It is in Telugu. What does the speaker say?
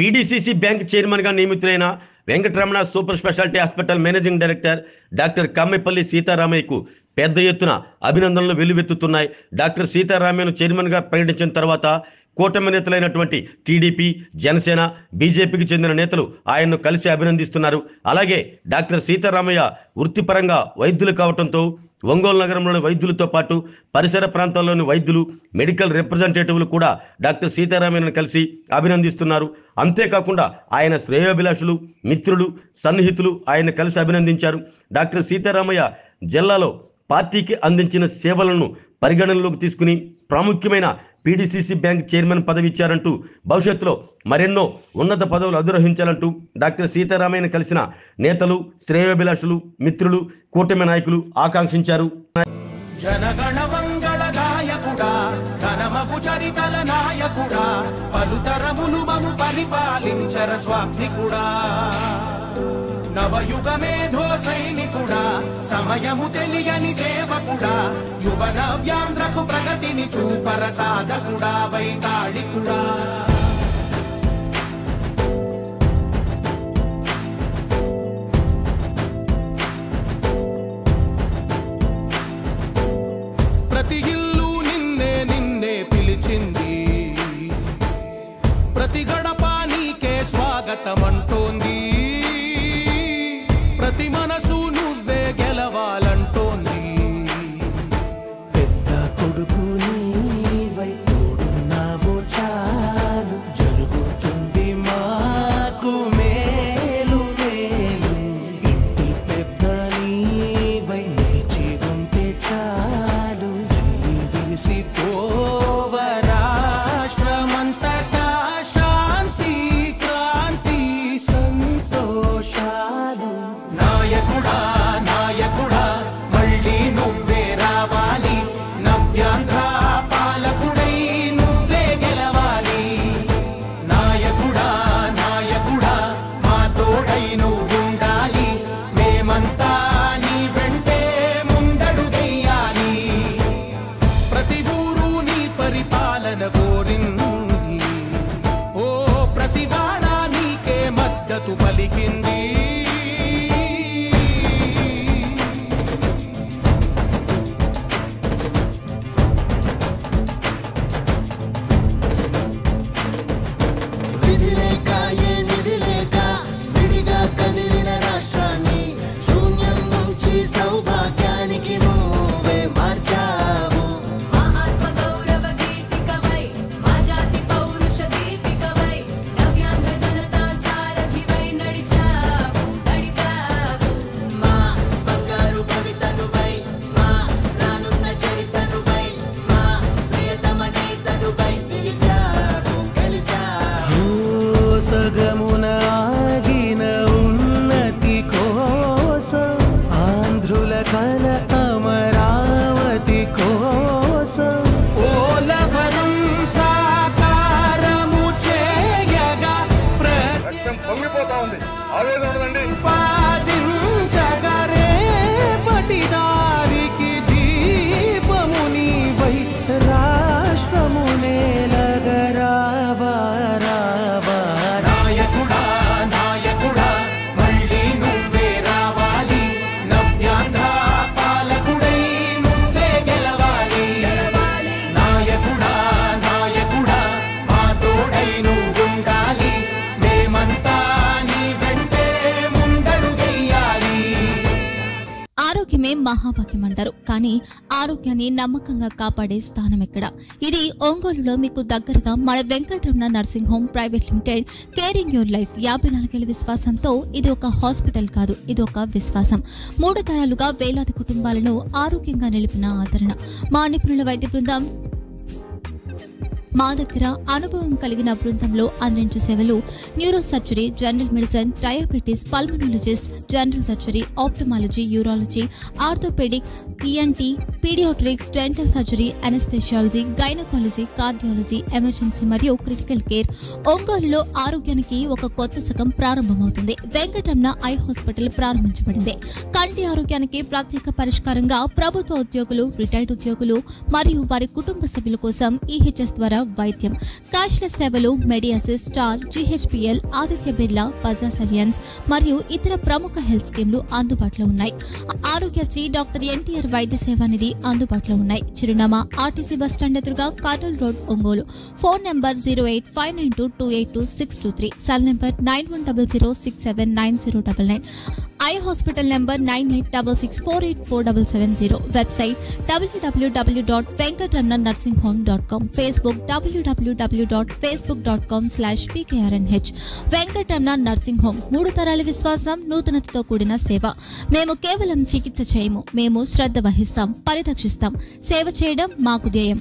పీడీసీసీ బ్యాంక్ చైర్మన్గా నియమితులైన Venkataramana super speciality hospital managing director doctor Kammepalli సీతారామయ్యకు పెద్ద ఎత్తున అభినందనలు వెల్లువెత్తుతున్నాయి. డాక్టర్ సీతారామయ్యను చైర్మన్గా ప్రకటించిన తర్వాత కూటమి నేతలైనటువంటి టీడీపీ, జనసేన, బీజేపీకి చెందిన నేతలు ఆయన్ను కలిసి అభినందిస్తున్నారు. అలాగే డాక్టర్ సీతారామయ్య వృత్తిపరంగా వైద్యులు కావడంతో ఒంగోలు నగరంలోని వైద్యులతో పాటు పరిసర ప్రాంతాల్లోని వైద్యులు, మెడికల్ రిప్రజెంటేటివ్లు కూడా డాక్టర్ సీతారామయ్యను కలిసి అభినందిస్తున్నారు. అంతేకాకుండా ఆయన శ్రేయోభిలాషులు, మిత్రులు, సన్నిహితులు ఆయన కలిసి అభినందించారు. డాక్టర్ సీతారామయ్య జిల్లాలో పార్టీకి అందించిన సేవలను పరిగణనలోకి తీసుకుని ప్రాముఖ్యమైన పీడీసీసీ బ్యాంక్ చైర్మన్ పదవి ఇచ్చారంటూ భవిష్యత్తులో మరెన్నో ఉన్నత పదవులు అధిరోహించాలంటూ డాక్టర్ సీతారామయ్యను కలిసిన నేతలు, శ్రేయోభిలాషులు, మిత్రులు, కూటమి నాయకులు ఆకాంక్షించారు. జనగణ మంగళ నాయకుడా, ఘనమగు చరితల నాయకుడా, పలుతరములు మము పరిపాలించర స్వామికుడా, నవయుగ మేధో సైనికుడా, సమయము తెలియని సేవకుడా, యువన వ్యాంధ్రకు ప్రగతిని చూపర సాధకుడా, వైతాళికుడా. ప్రతి ఇల్లు నిన్నే నిన్నే పిలిచింది, ప్రతి గడప నీకే స్వాగతమంటోంది, ప్రతి మనసు నువ్వే గెలవాలంటోంది. పెద్ద కొడుకు నీవై తోడున్నావు చాలు, జరుగుతుంది మాకు మేలు మేలు. ఇంటి పెద్ద నీవై నిలిచి ఉంటే చాలు, వెళ్ళి విరిసి పోవ రాష్ట్రమంతటా శాంతి, క్రాంతి, సంతోషాలు. నాయకుడా నాయకుడా మళ్ళీ నువ్వే రావాలి, నవ్యాంధ్ర పాలకుడై నువ్వే గెలవాలి. నాయకుడా నాయకుడా మా తోడై నువ్వుండాలి, మేమంతా నీ వెంటే ముందడుగెయ్యాలి. ప్రతి ఊరు నీ పరిపాలన కోరింది, ఓ ప్రతి వాడ నీకే మద్దతు పలికింది. విధి లేక ఏ నిధి లేక విడిగా కదిలిన రాష్ట్రాన్ని శూన్యం నుంచి సౌభాగ్యానికి నువ్వే మార్చావు. మా ఆత్మ గౌరవ గీతికవై, మా జాతి పౌరుష దీపికవై, నవ్యాంధ్ర జనతా సారథివై నడిచావు, నడిపావు. మా బంగారు భవితనువై, మా రానున్న చరితనువై, మా ప్రియతమ నేతనువై పిలిచావు, గెలిచావు. సగమున ఆగిన ఉన్నతి కోసం, ఆంధ్రుల కల అమరావతి కోసం, పోలవరం సాకారము చేయగా పొంగిపోతా ఉంది, ఆవేదన ఉండదండి. ప్రతిపాదించగరే పటిదారికి దీపము నీవై రాష్ట్రము నేలగరావా రావా. నాయకుడా నాయకుడా మళ్ళీ నువ్వే రావాలి, నవ్యాంధ్ర పాలకుడై నువ్వే గెలవాలి. నాయకుడా నాయకుడా మా తోడై నువ్వుండాలి, మేమంతా నీ వెంటే ముందడుగెయ్యాలి. ఆరోగ్యమే మహాభాగ్యం అంటారు, కానీ ఆరోగ్యాన్ని నమ్మకంగా కాపాడే స్థానం ఎక్కడ? ఇది ఒంగోలులో మీకు దగ్గరగా మన Venkataramana nursing home private limited caring your life 54 ఏళ్ల విశ్వాసంతో ఇది ఒక హాస్పిటల్ కాదు, ఇది ఒక విశ్వాసం. 3 తరాలుగా వేలాది కుటుంబాలను ఆరోగ్యంగా నిలిపిన ఆదరణ. మా నిపుణుల వైద్య బృందం మా దగ్గర అనుభవం కలిగిన బృందంలో అందించే సేవలు neuro surgery, general medicine, diabetes, pulmonologist, general surgery, ophthalmology, urology, orthopedic, ENT, paediatrics, dental surgery, anaesthesiology, gynaecology, cardiology, emergency మరియు క్రిటికల్ కేర్. ఒంగోలులో ఆరోగ్యానికి ఒక కొత్త శకం ప్రారంభమవుతుంది. వెంకటరమణ ఐ హాస్పిటల్ ప్రారంభించబడింది. కంటి ఆరోగ్యానికి ప్రత్యేక పరిష్కారంగా ప్రభుత్వ ఉద్యోగులు, రిటైర్డ్ ఉద్యోగులు మరియు వారి కుటుంబ సభ్యుల కోసం EHS ద్వారా వైద్యం, క్యాష్లెస్ సేవలు, Medi Assist, star, GHPL, Aditya Birla, Bajaj Allianz మరియు ఇతర ప్రముఖ హెల్త్ స్కీమ్లు అందుబాటులో ఉన్నాయి. ఆరోగ్యశ్రీ, డాక్టర్ NTR వైద్య సేవా నిధి అందుబాటులో ఉన్నాయి. చిరునామా RTC బస్టాండ్ ఎదురుగా, Kurnool road, Ongole. Phone number 08592282623, cell number 9100679099. Eye hospital number 9866484770. Website www.venkatramananursinghome.com. Facebook www.facebook.com/pkrnh. Venkataramana nursing home, 3 తరాల విశ్వాసం, నూతనతతో కూడిన సేవ. మేము కేవలం చికిత్స చేయము, మేము శ్రద్ధ వహిస్తాం, పరిరక్షిస్తాం. సేవ చేయడం మాకు ధ్యేయం.